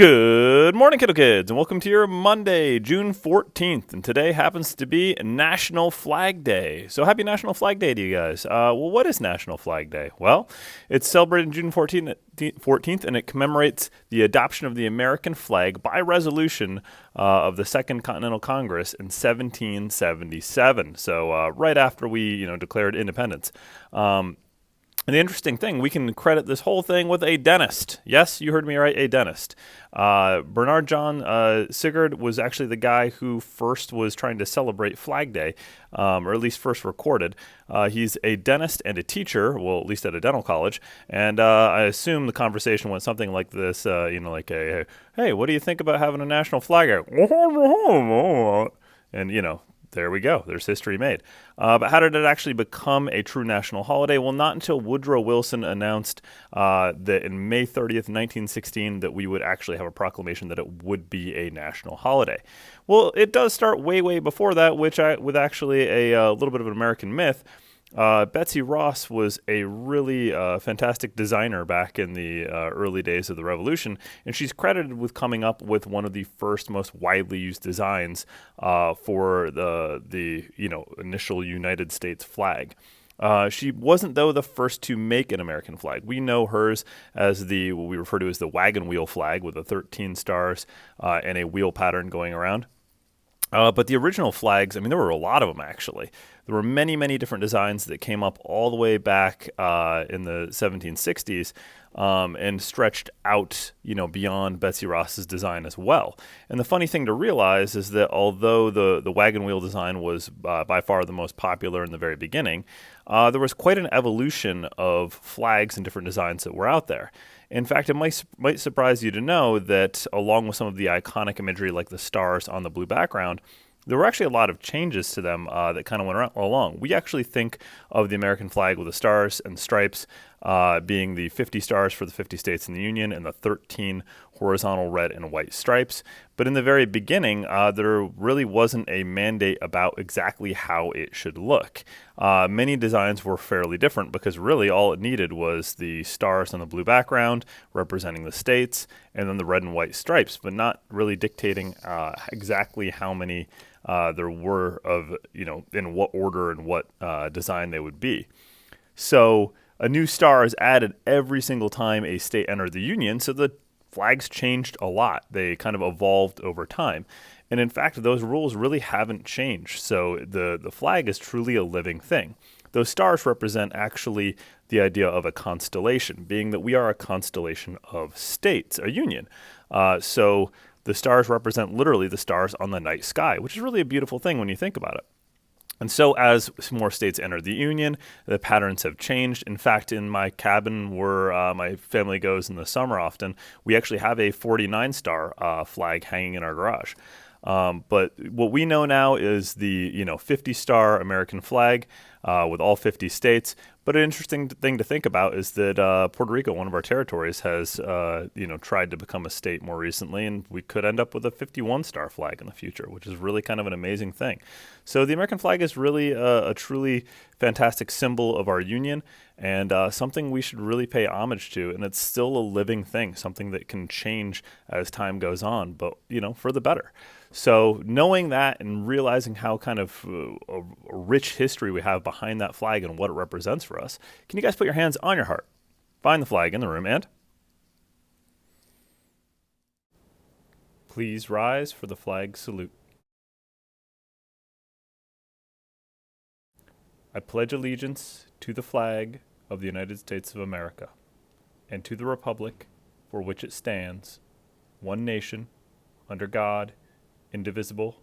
Good morning, Kiddo Kids, and welcome to your Monday, June 14th. And today happens to be National Flag Day. So happy National Flag Day to you guys. What is National Flag Day? Well, it's celebrated June 14th, and it commemorates the adoption of the American flag by resolution of the Second Continental Congress in 1777. So right after we, declared independence. And the interesting thing, we can credit this whole thing with a dentist. Yes, you heard me right, a dentist. Bernard John Sigurd was actually the guy who first was trying to celebrate Flag Day, or at least first recorded. He's a dentist and a teacher, well, at least at a dental college. And I assume the conversation went something like this, hey, what do you think about having a national flag? And, there we go. There's history made. But how did it actually become a true national holiday? Well, not until Woodrow Wilson announced that in May 30th, 1916, that we would actually have a proclamation that it would be a national holiday. Well, it does start way, way before that, with actually a little bit of an American myth. Betsy Ross was a really fantastic designer back in the early days of the Revolution, and she's credited with coming up with one of the first, most widely used designs for the initial United States flag. She wasn't, though, the first to make an American flag. We know hers as what we refer to as the wagon wheel flag with the 13 stars and a wheel pattern going around. But the original flags, there were a lot of them, actually. There were many, many different designs that came up all the way back in the 1760s and stretched out, beyond Betsy Ross's design as well. And the funny thing to realize is that although the wagon wheel design was by far the most popular in the very beginning, there was quite an evolution of flags and different designs that were out there. In fact, it might surprise you to know that along with some of the iconic imagery like the stars on the blue background, there were actually a lot of changes to them that kind of went along. We actually think of the American flag with the stars and stripes being the 50 stars for the 50 states in the Union and the 13 horizontal red and white stripes. But in the very beginning, there really wasn't a mandate about exactly how it should look. Many designs were fairly different because really all it needed was the stars on the blue background representing the states and then the red and white stripes, but not really dictating exactly how many there were of, in what order and what design they would be. So a new star is added every single time a state entered the Union, so the flags changed a lot. They kind of evolved over time. And in fact, those rules really haven't changed. So the flag is truly a living thing. Those stars represent actually the idea of a constellation, being that we are a constellation of states, a union. So the stars represent literally the stars on the night sky, which is really a beautiful thing when you think about it. And so as more states enter the Union, the patterns have changed. In fact, in my cabin where my family goes in the summer often, we actually have a 49-star flag hanging in our garage. But what we know now is the 50-star American flag with all 50 states. But an interesting thing to think about is that Puerto Rico, one of our territories, has tried to become a state more recently, and we could end up with a 51-star flag in the future, which is really kind of an amazing thing. So the American flag is really a truly fantastic symbol of our union and something we should really pay homage to. And it's still a living thing, something that can change as time goes on, but for the better. So knowing that and realizing how kind of a rich history we have behind that flag and what it represents for us, can you guys put your hands on your heart, find the flag in the room, and please rise for the flag salute. I pledge allegiance to the flag of the United States of America and to the republic for which it stands, one nation, under God, indivisible,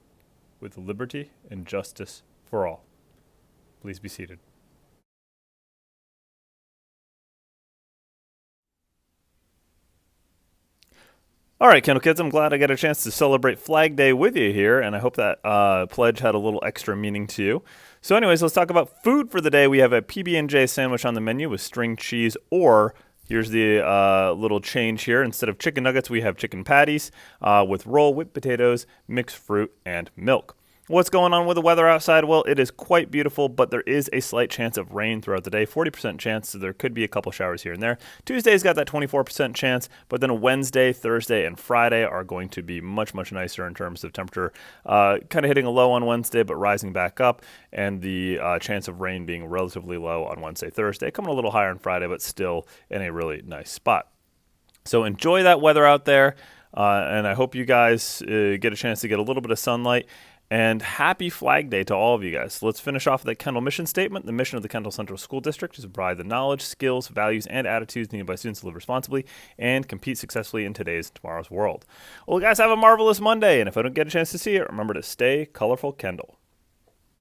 with liberty and justice for all. Please be seated. All right, Kindle Kids, I'm glad I got a chance to celebrate Flag Day with you here, and I hope that pledge had a little extra meaning to you. So anyways, let's talk about food for the day. We have a PB&J sandwich on the menu with string cheese, or here's the little change here. Instead of chicken nuggets, we have chicken patties with roll, whipped potatoes, mixed fruit, and milk. What's going on with the weather outside? Well, it is quite beautiful, but there is a slight chance of rain throughout the day, 40% chance, so there could be a couple showers here and there. Tuesday's got that 24% chance, but then Wednesday, Thursday, and Friday are going to be much, much nicer in terms of temperature. Kind of hitting a low on Wednesday, but rising back up, and the chance of rain being relatively low on Wednesday, Thursday, coming a little higher on Friday, but still in a really nice spot. So enjoy that weather out there, and I hope you guys get a chance to get a little bit of sunlight. And happy Flag Day to all of you guys. Let's finish off with the Kendall mission statement. The mission of the Kendall Central School District is to provide the knowledge, skills, values, and attitudes needed by students to live responsibly and compete successfully in today's and tomorrow's world. Well, guys, have a marvelous Monday. And if I don't get a chance to see it, remember to stay colorful, Kendall.